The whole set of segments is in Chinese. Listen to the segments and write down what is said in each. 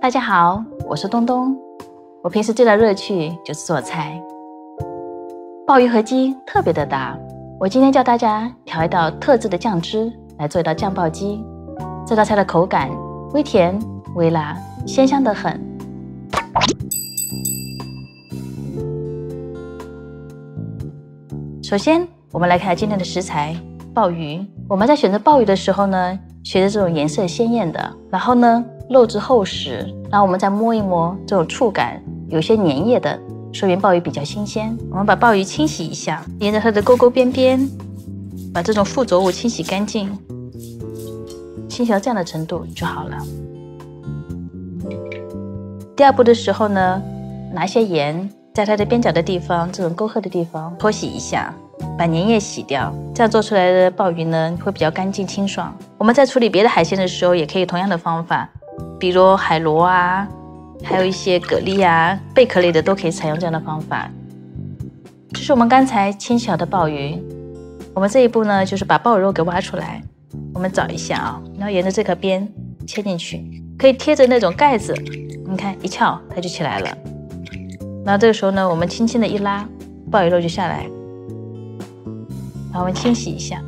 大家好，我是东东。我平时最大乐趣就是做菜。鲍鱼和鸡特别的搭，我今天教大家调一道特制的酱汁来做一道酱爆鸡。这道菜的口感微甜微辣，鲜香得很。首先，我们来看今天的食材：鲍鱼。我们在选择鲍鱼的时候呢，选择这种颜色鲜艳的，然后呢，肉质厚实，然后我们再摸一摸，这种触感有些粘液的，说明鲍鱼比较新鲜。我们把鲍鱼清洗一下，沿着它的沟沟边边，把这种附着物清洗干净，清洗到这样的程度就好了。第二步的时候呢，拿些盐，在它的边角的地方，这种沟壑的地方搓洗一下，把粘液洗掉，这样做出来的鲍鱼呢会比较干净清爽。我们在处理别的海鲜的时候，也可以同样的方法，比如海螺啊，还有一些蛤蜊啊、贝壳类的都可以采用这样的方法。这是我们刚才清洗好的鲍鱼，我们这一步呢就是把鲍鱼肉给挖出来，我们找一下啊，然后沿着这个边切进去，可以贴着那种盖子，你看一撬它就起来了。然后这个时候呢，我们轻轻的一拉，鲍鱼肉就下来。然后我们清洗一下，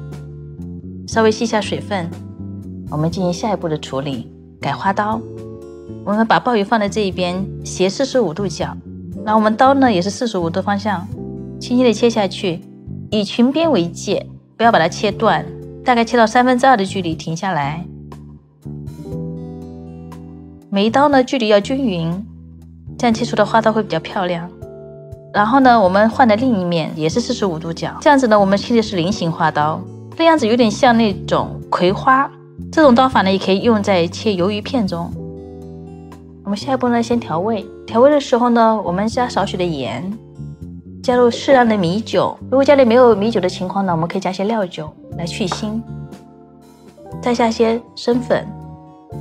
稍微吸一下水分，我们进行下一步的处理，改花刀。我们把鲍鱼放在这一边，斜45度角，然后我们刀呢也是45度方向，轻轻的切下去，以裙边为界，不要把它切断，大概切到2/3的距离停下来。每一刀呢距离要均匀，这样切出的花刀会比较漂亮。然后呢，我们换的另一面也是45度角，这样子呢，我们切的是菱形花刀，这样子有点像那种葵花。这种刀法呢，也可以用在切鱿鱼片中。我们下一步呢，先调味。调味的时候呢，我们加少许的盐，加入适量的米酒。如果家里没有米酒的情况呢，我们可以加些料酒来去腥。再下些生粉，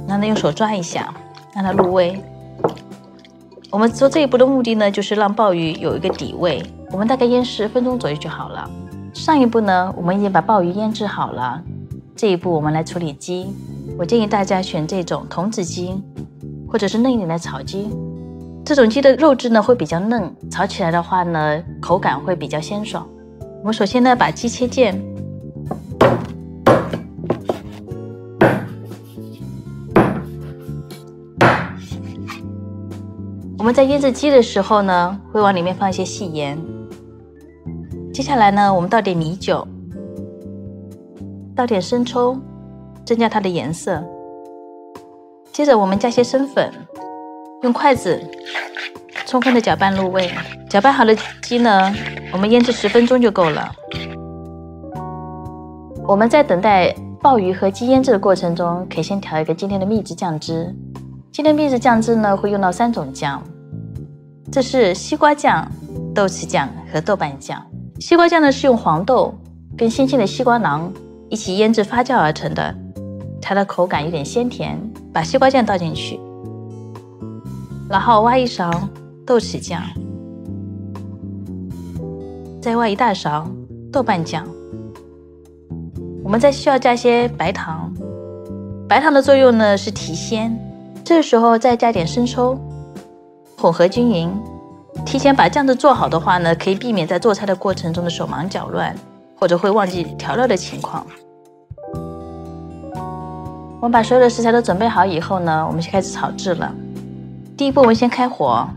然后呢用手抓一下，让它入味。我们做这一步的目的呢，就是让鲍鱼有一个底味。我们大概腌10分钟左右就好了。上一步呢，我们已经把鲍鱼腌制好了。这一步我们来处理鸡。我建议大家选这种童子鸡，或者是嫩一点的草鸡。这种鸡的肉质呢会比较嫩，炒起来的话呢，口感会比较鲜爽。我们首先呢，把鸡切件。我们在腌制鸡的时候呢，会往里面放一些细盐。接下来呢，我们倒点米酒，倒点生抽，增加它的颜色。接着我们加些生粉，用筷子充分的搅拌入味。搅拌好的鸡呢，我们腌制10分钟就够了。我们在等待鲍鱼和鸡腌制的过程中，可以先调一个今天的秘制酱汁。今天秘制酱汁呢，会用到3种酱，这是西瓜酱、豆豉酱和豆瓣酱。西瓜酱呢是用黄豆跟新鲜的西瓜囊一起腌制发酵而成的，它的口感有点鲜甜。把西瓜酱倒进去，然后挖一勺豆豉酱，再挖一大勺豆瓣酱。我们再需要加些白糖，白糖的作用呢是提鲜。这个时候再加点生抽，混合均匀。提前把酱汁做好的话呢，可以避免在做菜的过程中的手忙脚乱，或者会忘记调料的情况。我们把所有的食材都准备好以后呢，我们就开始炒制了。第一步，我们先开火，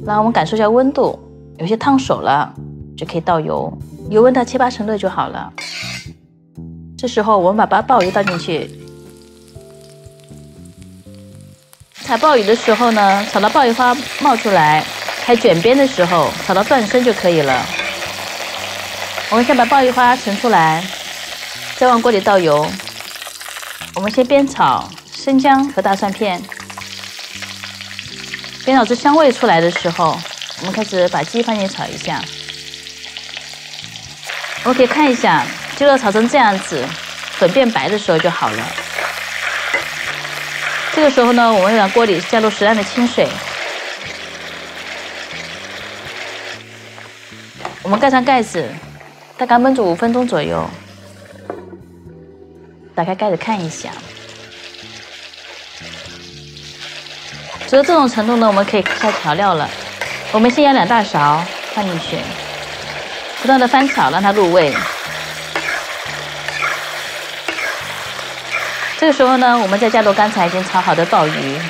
然后我们感受一下温度，有些烫手了，就可以倒油，油温到7、8成热就好了。这时候我们把鲍鱼倒进去。炒鲍鱼的时候呢，炒到鲍鱼花冒出来，开卷边的时候，炒到断生就可以了。我们先把鲍鱼花盛出来，再往锅里倒油。我们先煸炒生姜和大蒜片，煸炒出香味出来的时候，我们开始把鸡放进炒一下。我们可以看一下，鸡肉炒成这样子，粉变白的时候就好了。这个时候呢，我们往锅里加入适量的清水，我们盖上盖子，大概焖煮5分钟左右。打开盖子看一下，煮到这种程度呢，我们可以下调料了。我们先舀2大勺放进去，不断的翻炒，让它入味。这个时候呢，我们再加入刚才已经炒好的鲍鱼，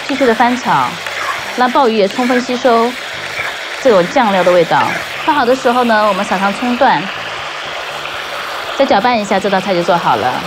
继续的翻炒，让鲍鱼也充分吸收这种酱料的味道。翻好的时候呢，我们撒上葱段，再搅拌一下，这道菜就做好了。